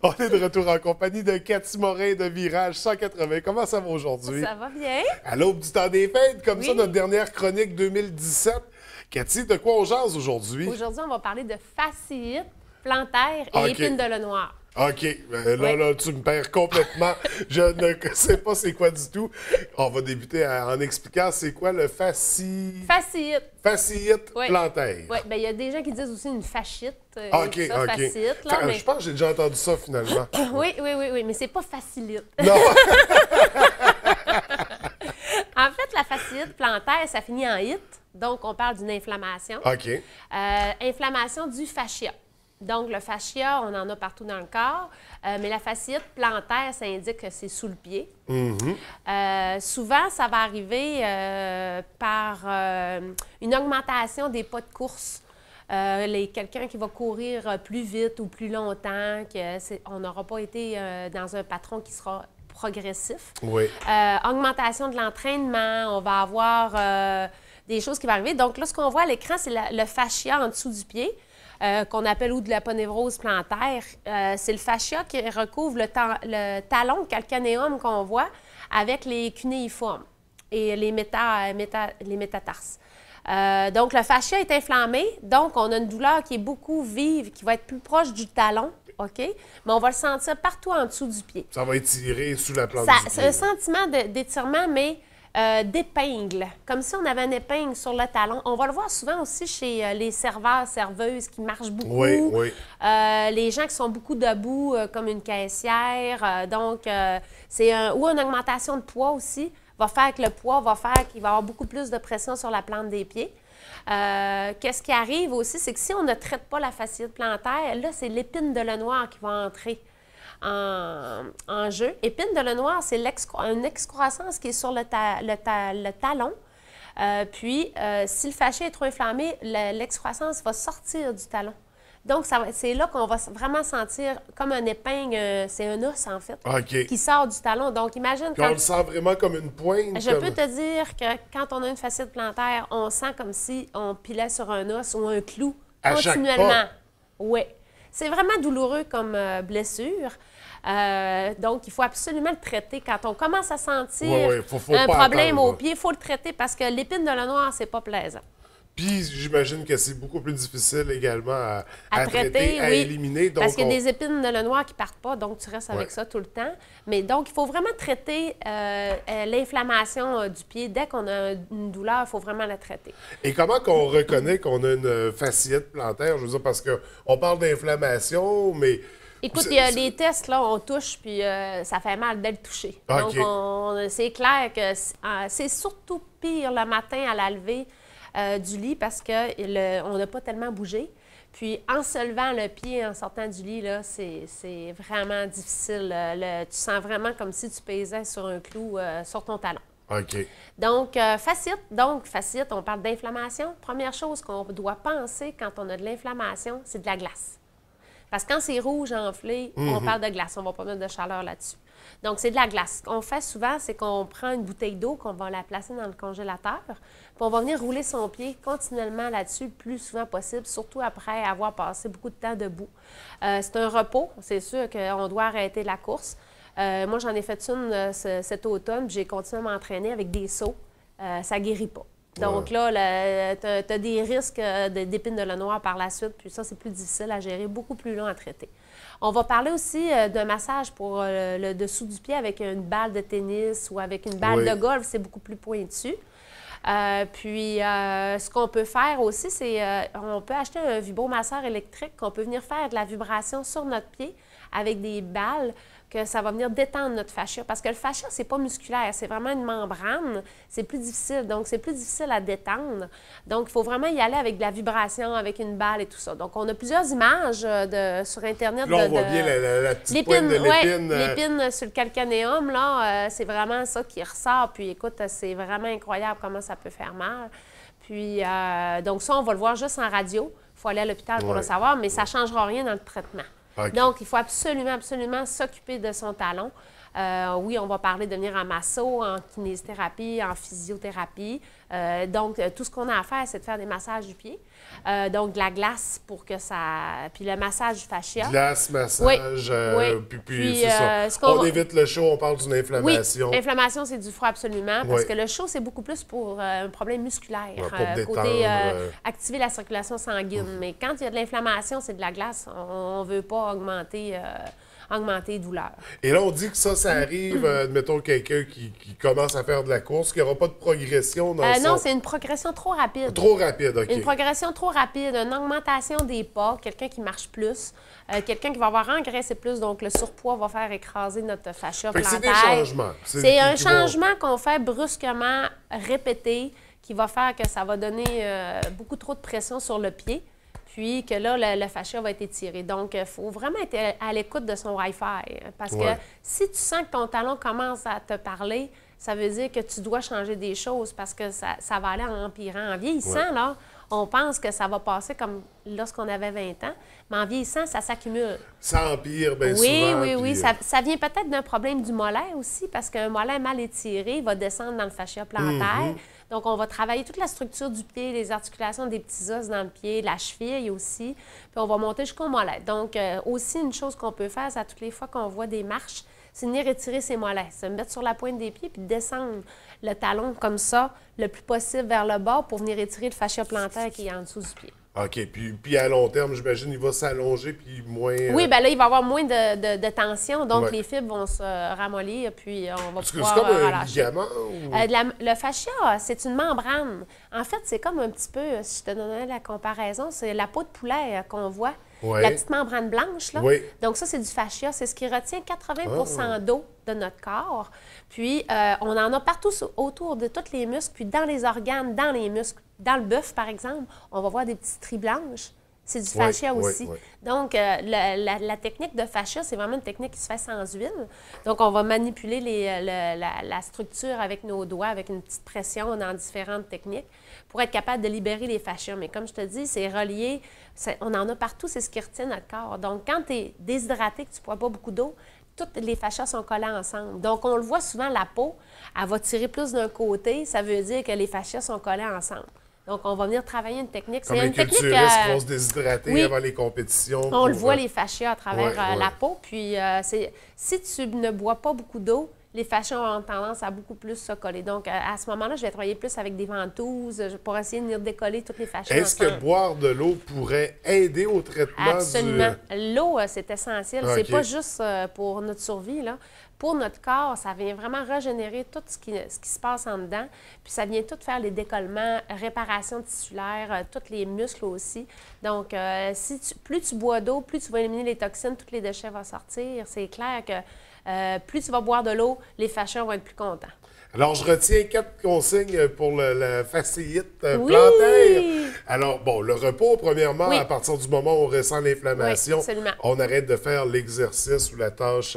On est de retour en compagnie de Cathy Morin de Virage 180. Comment ça va aujourd'hui? Ça va bien. À l'aube du temps des fêtes, comme Oui. ça, notre dernière chronique 2017. Cathy, de quoi on jase aujourd'hui? Aujourd'hui, on va parler de fasciite plantaire et Ok. épine de Lenoir. OK, Ouais. là, tu me perds complètement. Je ne sais pas c'est quoi du tout. On va débuter en expliquant c'est quoi le fasciite Oui. plantaire. Oui, bien, il y a des gens qui disent aussi une fasciite. OK, tout ça, OK. fasciite, là, mais... Je pense que j'ai déjà entendu ça finalement. Oui, mais c'est pas facilite. Non! En fait, la fasciite plantaire, ça finit en ite, donc on parle d'une inflammation. OK. Inflammation du fascia. Donc, le fascia, on en a partout dans le corps, mais la fasciite plantaire, ça indique que c'est sous le pied. Souvent, ça va arriver par une augmentation des pas de course. Quelqu'un qui va courir plus vite ou plus longtemps, on n'aura pas été dans un patron qui sera progressif. Oui. Augmentation de l'entraînement, on va avoir des choses qui vont arriver. Donc, là, ce qu'on voit à l'écran, c'est le fascia en dessous du pied. Qu'on appelle ou de l'aponévrose plantaire. C'est le fascia qui recouvre le talon calcanéum qu'on voit avec les cunéiformes et les métatarses. Donc, le fascia est inflammé, donc on a une douleur qui est beaucoup vive, qui va être plus proche du talon, OK? Mais on va le sentir partout en dessous du pied. Ça va étirer sous la plante du pied. C'est un sentiment d'étirement, mais d'épingle, comme si on avait une épingle sur le talon. On va le voir souvent aussi chez les serveurs, serveuses qui marchent beaucoup. Oui, oui. Les gens qui sont beaucoup debout, comme une caissière. Ou une augmentation de poids aussi va faire que le poids va faire qu'il va y avoir beaucoup plus de pression sur la plante des pieds. Qu'est-ce qui arrive aussi, c'est que si on ne traite pas la fasciite plantaire, là, c'est l'épine de Lenoir qui va entrer en jeu. Épine de Lenoir, c'est une excroissance qui est sur le talon. Si le fascia est trop inflammé, l'excroissance va sortir du talon. Donc, c'est là qu'on va vraiment sentir comme un épingle, c'est un os en fait, OK. qui sort du talon. Donc, imagine Puis on le sent vraiment comme une pointe. Je peux te dire que quand on a une fasciite plantaire, on sent comme si on pilait sur un os ou un clou À chaque continuellement. pas. Oui. C'est vraiment douloureux comme blessure. Donc, il faut absolument le traiter. Quand on commence à sentir faut un pas problème attendre, au pied, il faut le traiter parce que l'épine de Lenoir, c'est pas plaisant. Puis j'imagine que c'est beaucoup plus difficile également à traiter, à oui. éliminer. Donc Parce qu'il y a des épines de Lenoir qui partent pas, donc tu restes avec Ouais. ça tout le temps. Mais donc, il faut vraiment traiter l'inflammation du pied. Dès qu'on a une douleur, il faut vraiment la traiter. Et comment qu'on reconnaît qu'on a une fasciite plantaire? Je veux dire, parce qu'on parle d'inflammation, mais... Écoute, il y a les tests, là, on touche, puis ça fait mal dès le toucher. OK. Donc, c'est clair que c'est surtout pire le matin à la levée du lit parce qu'on n'a pas tellement bougé. Puis, en se levant le pied, en sortant du lit, là, c'est vraiment difficile. Tu sens vraiment comme si tu pesais sur un clou sur ton talon. OK. Donc, fasciite, on parle d'inflammation. Première chose qu'on doit penser quand on a de l'inflammation, c'est de la glace. Parce que quand c'est rouge, enflé, on parle de glace. On ne va pas mettre de chaleur là-dessus. Donc, c'est de la glace. Ce qu'on fait souvent, c'est qu'on prend une bouteille d'eau, qu'on va la placer dans le congélateur, puis on va venir rouler son pied continuellement là-dessus le plus souvent possible, surtout après avoir passé beaucoup de temps debout. C'est un repos. C'est sûr qu'on doit arrêter la course. Moi, j'en ai fait une cet automne, puis j'ai continué à m'entraîner avec des sauts. Ça ne guérit pas. Donc là, tu as des risques d'épine de Lenoir par la suite, puis ça, c'est plus difficile à gérer, beaucoup plus long à traiter. On va parler aussi d'un massage pour le dessous du pied avec une balle de tennis ou avec une balle de golf, c'est beaucoup plus pointu. Ce qu'on peut faire aussi, c'est on peut acheter un vibromasseur électrique qu'on peut venir faire de la vibration sur notre pied avec des balles, que ça va venir détendre notre fascia. Parce que le fascia, c'est pas musculaire, c'est vraiment une membrane. C'est plus difficile, donc c'est plus difficile à détendre. Donc, il faut vraiment y aller avec de la vibration, avec une balle et tout ça. Donc, on a plusieurs images sur Internet. Là, on voit bien la petite pointe de l'épine. L'épine sur le calcanéum, là, c'est vraiment ça qui ressort. Puis, écoute, c'est vraiment incroyable comment ça peut faire mal. Puis, donc ça, on va le voir juste en radio. Il faut aller à l'hôpital pour le savoir, mais ça ne changera rien dans le traitement. Okay. Donc, il faut absolument, absolument s'occuper de son talon. Oui, on va parler de venir en masso, en kinésithérapie, en physiothérapie. Donc, tout ce qu'on a à faire, c'est de faire des massages du pied. Donc, de la glace pour que ça... Puis le massage du fascia. Glace, massage, puis c'est ça. On évite le chaud, on parle d'une inflammation. Oui, inflammation, c'est du froid absolument, parce que le chaud, c'est beaucoup plus pour un problème musculaire. Pour côté activer la circulation sanguine. Mais quand il y a de l'inflammation, c'est de la glace. On ne veut pas augmenter les douleurs. Et là, on dit que ça arrive, admettons, quelqu'un qui commence à faire de la course, qu'il n'y aura pas de progression dans Non, c'est une progression trop rapide. Trop rapide, OK. Une progression trop rapide, une augmentation des pas, quelqu'un qui marche plus, quelqu'un qui va avoir engraissé plus, donc le surpoids va faire écraser notre fascia plantaire. C'est des changements. C'est un changement qu'on fait brusquement, répété, qui va faire que ça va donner beaucoup trop de pression sur le pied. Puis que là, le fascia va être étiré. Donc, il faut vraiment être à l'écoute de son Wi-Fi. Parce que si tu sens que ton talon commence à te parler, ça veut dire que tu dois changer des choses parce que ça va aller en empirant. En vieillissant, là, on pense que ça va passer comme lorsqu'on avait 20 ans, mais en vieillissant, ça s'accumule. Ça empire bien souvent. Oui. Ça vient peut-être d'un problème du mollet aussi, parce qu'un mollet mal étiré va descendre dans le fascia plantaire. Donc, on va travailler toute la structure du pied, les articulations des petits os dans le pied, la cheville aussi, puis on va monter jusqu'au mollet. Donc, aussi, une chose qu'on peut faire, c'est à toutes les fois qu'on voit des marches, c'est venir étirer ses mollets, se mettre sur la pointe des pieds puis descendre le talon comme ça, le plus possible vers le bas pour venir étirer le fascia plantaire qui est en dessous du pied. OK. Puis à long terme, j'imagine, il va s'allonger puis moins... Oui, bien là, il va y avoir moins de tension, donc les fibres vont se ramollir, puis on va pouvoir c'est comme un relâcher. ligament? Ou... le fascia, c'est une membrane. En fait, c'est comme un petit peu, si je te donnais la comparaison, c'est la peau de poulet qu'on voit. La petite membrane blanche, là. Donc, ça, c'est du fascia. C'est ce qui retient 80 d'eau de notre corps. Puis, on en a partout autour de tous les muscles, puis dans les organes, dans les muscles. Dans le bœuf, par exemple, on va voir des petites stries blanches. C'est du fascia aussi. Donc, la technique de fascia, c'est vraiment une technique qui se fait sans huile. Donc, on va manipuler la structure avec nos doigts, avec une petite pression dans différentes techniques pour être capable de libérer les fascias. Mais comme je te dis, c'est relié, on en a partout, c'est ce qui retient notre corps. Donc, quand tu es déshydraté, que tu ne bois pas beaucoup d'eau, toutes les fascias sont collées ensemble. Donc, on le voit souvent, la peau, elle va tirer plus d'un côté. Ça veut dire que les fascias sont collées ensemble. Donc, on va venir travailler une technique. Comme les culturistes vont se déshydrater avant les compétitions. On le voit, les fascias à travers la peau. Puis, si tu ne bois pas beaucoup d'eau, les fascias ont tendance à beaucoup plus se coller. Donc, à ce moment-là, je vais travailler plus avec des ventouses pour essayer de venir décoller toutes les fascias. Est-ce que boire de l'eau pourrait aider au traitement? Absolument. L'eau, c'est essentiel. C'est pas juste pour notre survie, là. Pour notre corps, ça vient vraiment régénérer tout ce qui se passe en dedans. Puis ça vient tout faire les décollements, réparation tissulaire, tous les muscles aussi. Donc, plus tu bois d'eau, plus tu vas éliminer les toxines, tous les déchets vont sortir. C'est clair que plus tu vas boire de l'eau, les fascias vont être plus contents. Alors, je retiens 4 consignes pour la fasciite plantaire. Alors, bon, le repos, premièrement, à partir du moment où on ressent l'inflammation, on arrête de faire l'exercice ou la tâche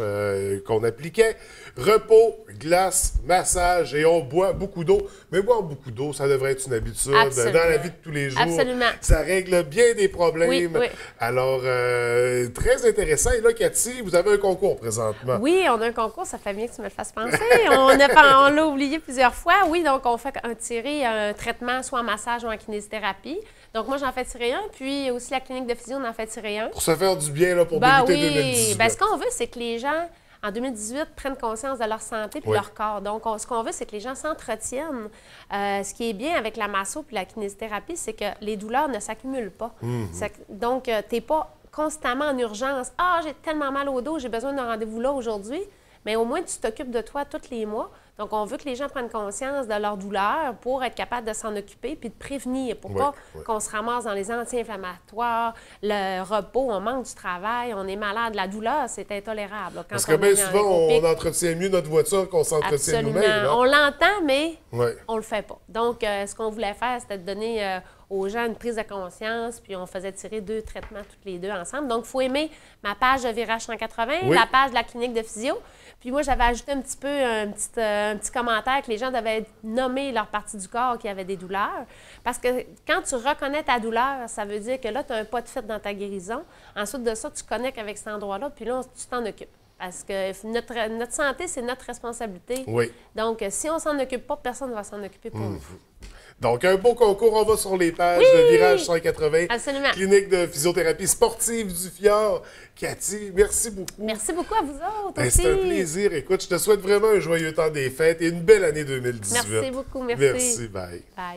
qu'on appliquait. Repos, glace, massage et on boit beaucoup d'eau. Mais boire beaucoup d'eau, ça devrait être une habitude dans la vie de tous les jours. Absolument. Ça règle bien des problèmes. Alors, très intéressant. Et là, Cathy, vous avez un concours présentement. Oui, on a un concours. Ça fait bien que tu me le fasses penser. On l'a oublié plusieurs fois. Oui, donc on fait un traitement soit en massage ou en kinésithérapie. Donc moi, j'en fais tirer un. Puis aussi, la clinique de physio, on en fait tirer un. Pour se faire du bien là, pour débuter 2018. Bien, ce qu'on veut, c'est que les gens, en 2018, prennent conscience de leur santé puis leur corps. Donc, ce qu'on veut, c'est que les gens s'entretiennent. Ce qui est bien avec la masso puis la kinésithérapie, c'est que les douleurs ne s'accumulent pas. Donc, tu n'es pas constamment en urgence. « Ah, j'ai tellement mal au dos, j'ai besoin d'un rendez-vous là aujourd'hui. » Mais au moins, tu t'occupes de toi tous les mois. Donc, on veut que les gens prennent conscience de leur douleur pour être capable de s'en occuper puis de prévenir, pour pas qu'on se ramasse dans les anti-inflammatoires, le repos, on manque du travail, on est malade. La douleur, c'est intolérable. Parce que bien souvent, on entretient mieux notre voiture qu'on s'entretient nous-mêmes. On l'entend, mais on le fait pas. Donc, ce qu'on voulait faire, c'était de donner aux gens une prise de conscience, puis on faisait tirer 2 traitements toutes les 2 ensemble. Donc, il faut aimer ma page de Virage 180, la page de la clinique de physio. Puis moi, j'avais ajouté un petit peu un petit commentaire que les gens devaient nommer leur partie du corps qui avait des douleurs. Parce que quand tu reconnais ta douleur, ça veut dire que là, tu as un pas de fait dans ta guérison. Ensuite de ça, tu connectes avec cet endroit-là, puis là, tu t'en occupes. Parce que notre santé, c'est notre responsabilité. Oui. Donc, si on ne s'en occupe pas, personne ne va s'en occuper pour nous. Donc, un beau concours, on va sur les pages de Virage 180. Absolument. Clinique de physiothérapie sportive du Fjord. Cathy, merci beaucoup. Merci beaucoup à vous autres aussi. C'est un plaisir. Écoute, je te souhaite vraiment un joyeux temps des fêtes et une belle année 2018. Merci beaucoup, merci. Merci, bye. Bye.